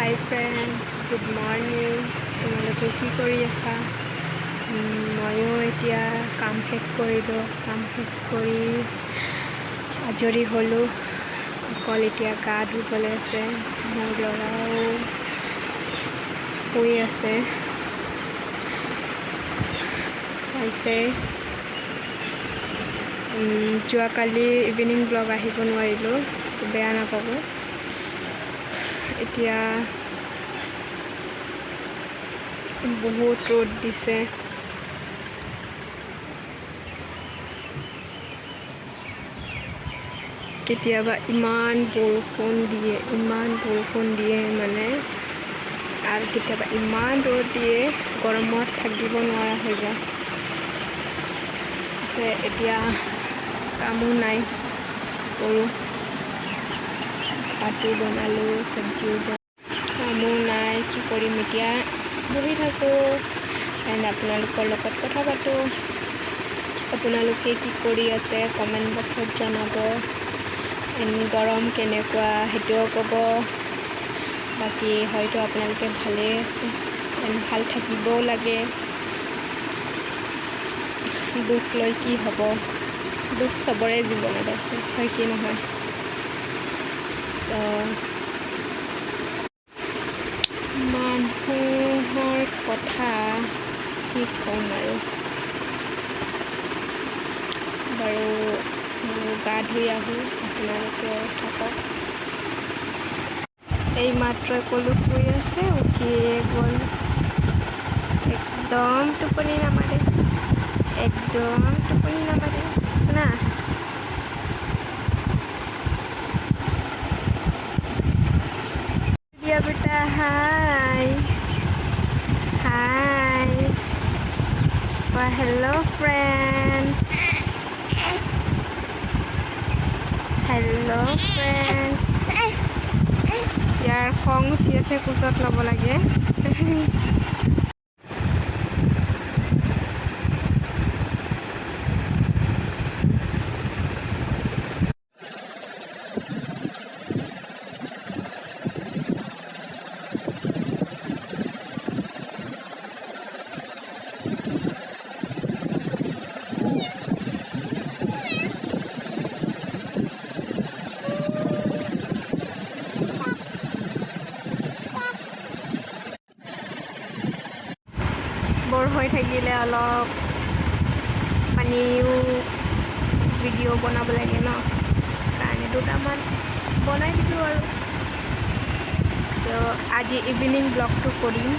হাই friends, good morning. তোমালোকে কি কৰি আছা? ময়ো এতিয়া কাম শেষ কৰিলোঁ। কাম শেষ কৰি আজৰি হ'লোঁ। অকল এতিয়া গা ধুবলৈ আছে। মোৰ ল'ৰাও শুই আছে। যোৱাকালি ইভিনিং ব্লগ আহিব নোৱাৰিলোঁ, বেয়া নাপাব। এতিয়া বহুত ৰ'দ দিছে। কেতিয়াবা ইমান বৰষুণ দিয়ে মানে, আৰু কেতিয়াবা ইমান ৰ'দ দিয়ে, গৰমত থাকিব নোৱাৰা হৈ যায়। এতিয়া কামো নাই, কৰোঁ। ভাতো বনালোঁ, চব্জিও কামো নাই, কি কৰিম এতিয়া? বহি থাকোঁ এণ্ড আপোনালোকৰ লগত কথা পাতোঁ। আপোনালোকে কি কৰি আছে কমেণ্ট বক্সত জনাব। গৰম কেনেকুৱা সেইটোও ক'ব। বাকী হয়তো আপোনালোকে ভালেই আছে, ভাল থাকিবও লাগে। দুখ লৈ কি হ'ব? দুখ চবৰে জীৱনত আছে, হয় কি নহয়? মানুহৰ কথা কি ক'ম আৰু। বাৰু গা ধুই আহোঁ, আপোনালোকে থাকক। এই মাত্ৰ ক'লো শুই আছে, উঠিয়ে গ'ল। একদম টোপনি নামাৰে না। দিয়া বেটা, হাই হেল্ল' ফ্ৰেণ্ড, ইয়াৰ খং উঠি আছে, কোচত ল'ব লাগে। বৰ হৈ থাকিলে অলপ পানীও ভিডিঅ' বনাব লাগে ন, কাৰণে দুটামান বনাই দিলোঁ আৰু। চ' আজি ইভিনিং ব্লগটো কৰিম,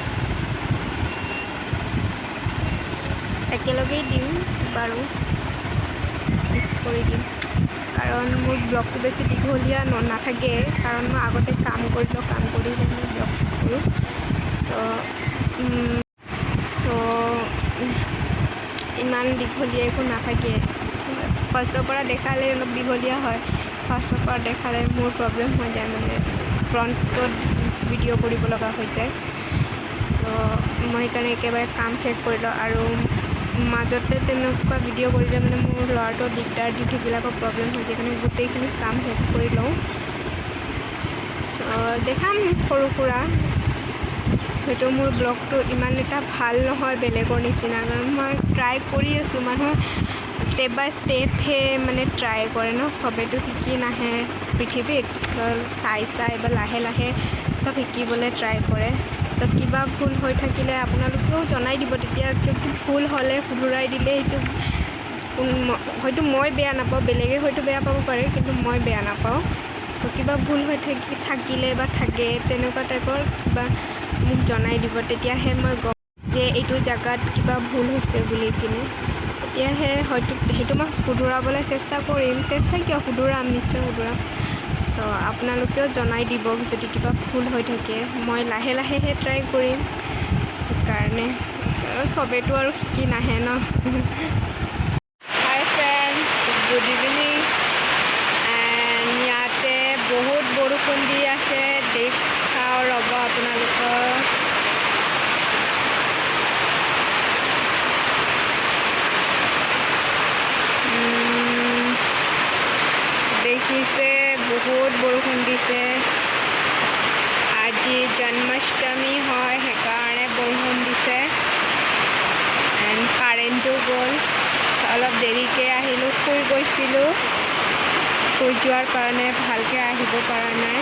একেলগেই দিম বাৰু, মিক্স কৰি দিম। কাৰণ মোৰ ব্লগটো বেছি দীঘলীয়া নাথাকে, কাৰণ মই আগতে কাম কৰিলোঁ, কাম কৰি মই ব্লগ কৰোঁ। চ' ইমান দীঘলীয়া একো নাথাকে। ফাৰ্ষ্টৰ পৰা দেখালে অলপ দীঘলীয়া হয়। ফাৰ্ষ্টৰ পৰা দেখালে মোৰ প্ৰব্লেম হৈ যায়, মানে ফ্ৰণ্টত ভিডিঅ' কৰিব লগা হৈ যায়। চ' মই সেইকাৰণে একেবাৰে কাম শেষ কৰিলোঁ, আৰু মাজতে তেনেকুৱা ভিডিঅ' কৰিলে মানে মোৰ ল'ৰাটো দিগদাৰ দি থাকিলে আকৌ প্ৰব্লেম হৈ যায়, সেইকাৰণে গোটেইখিনি কাম শেষ কৰি লওঁ। দেখাম সৰু সুৰা। হয়তো মোৰ ব্লগটো ইমান এটা ভাল নহয় বেলেগৰ নিচিনা, কাৰণ মই ট্ৰাই কৰি আছোঁ। মানুহে ষ্টেপ বাই ষ্টেপহে মানে ট্ৰাই কৰে ন, চবেতো শিকি নাহে পৃথিৱীত। চাই বা লাহে লাহে চব শিকিবলৈ ট্ৰাই কৰে। ত' কিবা ভুল হৈ থাকিলে আপোনালোকেও জনাই দিব, তেতিয়া ভুল হ'লে শুধৰাই দিলে সেইটো হয়তো মই বেয়া নাপাওঁ, বেলেগে হয়তো বেয়া পাব পাৰে, কিন্তু মই বেয়া নাপাওঁ। চ' কিবা ভুল হৈ থাকিলে বা থাকে তেনেকুৱা টাইপৰ কিবা মোক জনাই দিব, তেতিয়াহে মই গম যে এইটো জেগাত কিবা ভুল হৈছে বুলি কিনে। তেতিয়াহে হয়তো সেইটো মই শুধৰাবলৈ চেষ্টা কৰিম। শুধৰাম, নিশ্চয় শুধৰাম। চ' আপোনালোকেও জনাই দিব যদি কিবা ভুল হৈ থাকে। মই লাহে লাহেহে ট্ৰাই কৰিম, সেইকাৰণে চবেতো আৰু শিকি নাহে ন। Hi friends, good evening. And ইয়াতে বহুত বৰষুণ দি আছে, দেখাওঁ ৰ'ব আপোনালোকক। দেখিছে বহুত বৰষুণ দিছে। আজি জন্ম দেৰিকৈ আহিলোঁ, শুই গৈছিলোঁ। শুই যোৱাৰ কাৰণে ভালকৈ আহিব পৰা নাই।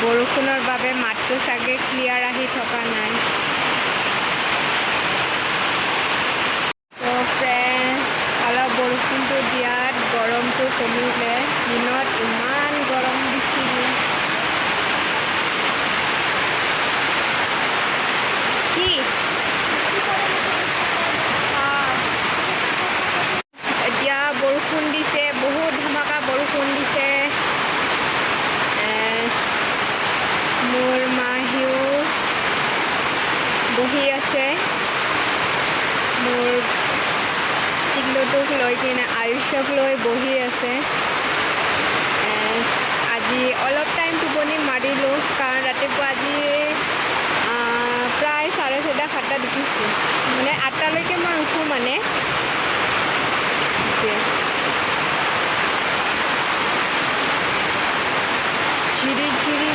বৰষুণৰ বাবে মাতটো চাগে ক্লিয়াৰ আহি থকা নাই। ত' ফ্ৰেণ্ডছ, অলপ বৰষুণটো দিয়াত গৰমটো কমিলে। দিনত ইমান গৰম দিছিল। কি এতিয়া বৰষুণ দিছে, বহুত ধমাকা বৰষুণ দিছে। মোৰ মাহীও বহি আছে, মোৰ টিকলুটোক লৈ কিনে আয়ুষক লৈ বহি আছে। আজি অলপ টাইম টোপনি মাৰিলোঁ, কাৰণ ৰাতিপুৱা আজি প্ৰায় 6:30, 7টাত উঠিছোঁ। মানে 8টালৈকে মই উঠোঁ মানে। ঝিৰি ঝিৰি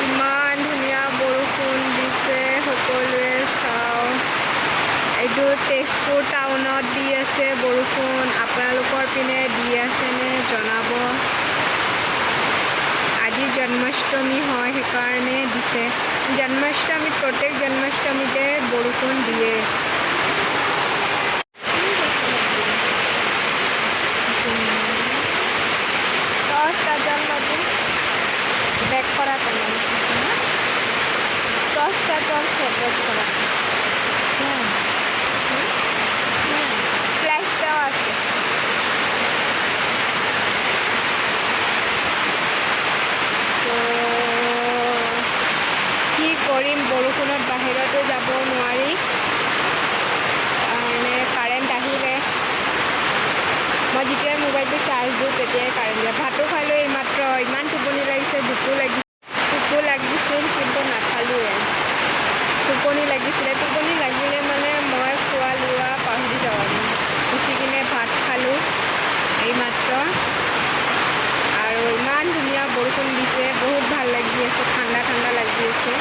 ইমান ধুনীয়া বৰষুণ দিছে, সকলোৱে চাওঁ। এইটো তেজপুৰ টাউনত দি আছে বৰষুণ। আপোনালোকৰ পিনে দি আছেনে জনাব। আজি জন্মাষ্টমী হয়, সেইকাৰণে দিছে। জন্মাষ্টমীত, প্ৰত্যেক জন্মাষ্টমীতে বৰষুণ দিয়ে। ব্যাক কৰা কেন দশটা চলছে ব্যাক কৰা ফ্ল্যাশটাও আছে। তো কি কৰিম, বৰষুণত বাহিৰতো যাব নোৱাৰি। কাৰেণ্ট আহিলে মই যেতিয়াই মোবাইলটো চাৰ্জ দিওঁ তেতিয়াই কাৰেণ্ট যায়। ভাতো খালোঁ এইমাত্ৰ। ইমান টোপনি লাগিছে, ভোকো লাগিছিল, কিন্তু নাখালোঁৱে। টোপনি লাগিছিলে, টোপনি লাগিলে মানে মই খোৱা লোৱা পাহৰি যাওঁ। উঠি কিনে ভাত খালোঁ এইমাত্ৰ। আৰু ইমান ধুনীয়া বৰষুণ দিছে, বহুত ভাল লাগি আছে, ঠাণ্ডা ঠাণ্ডা লাগি আছে।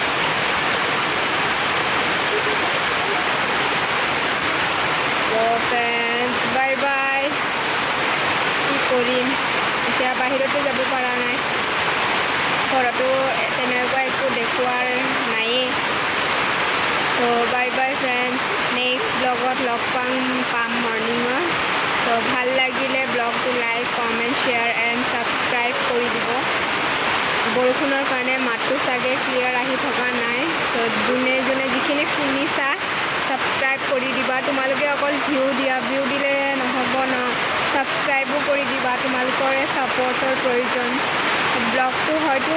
Friends, bye bye. কি কৰিম এতিয়া, বাহিৰতো যাব পৰা নাই, ঘৰতো তেনেকুৱা একো দেখুৱাৰ নায়েই। চ' বাই বাই ফ্ৰেণ্ডছ, নেক্সট ব্লগত লগ পাম মৰ্ণিঙত। চ' ভাল লাগিলে ব্লগটো like, comment, share and subscribe কৰি দিব। বৰষুণৰ কাৰণে মাতটো চাগে ক্লিয়াৰ আহি থকা নাই। চ' যোনে যোনে যিখিনি শুনিছা ছাবস্ক্ৰাইব কৰি দিবা। তোমালোকে অকল ভিউ দিলে নহ'ব ন, ছাবস্ক্ৰাইবো কৰি দিবা। তোমালোকৰে ছাপৰ্টৰ প্ৰয়োজন। ব্লগটো হয়তো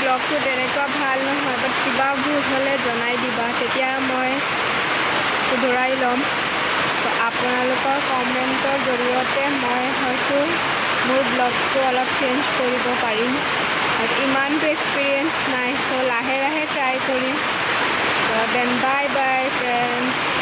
ব্লগটো তেনেকুৱা ভাল নহয়, বাট কিবা ভুল হ'লে জনাই দিবা, তেতিয়া মই শুধৰাই ল'ম। আপোনালোকৰ কমেণ্টৰ জৰিয়তে মই হয়তো মোৰ ব্লগটো অলপ চেঞ্জ কৰিব পাৰিম। আৰু ইমানটো এক্সপিৰিয়েঞ্চ নাই, চ' লাহে লাহে ট্ৰাই কৰিম। চ' দেন বাই বাই ফ্ৰেণ্ডছ।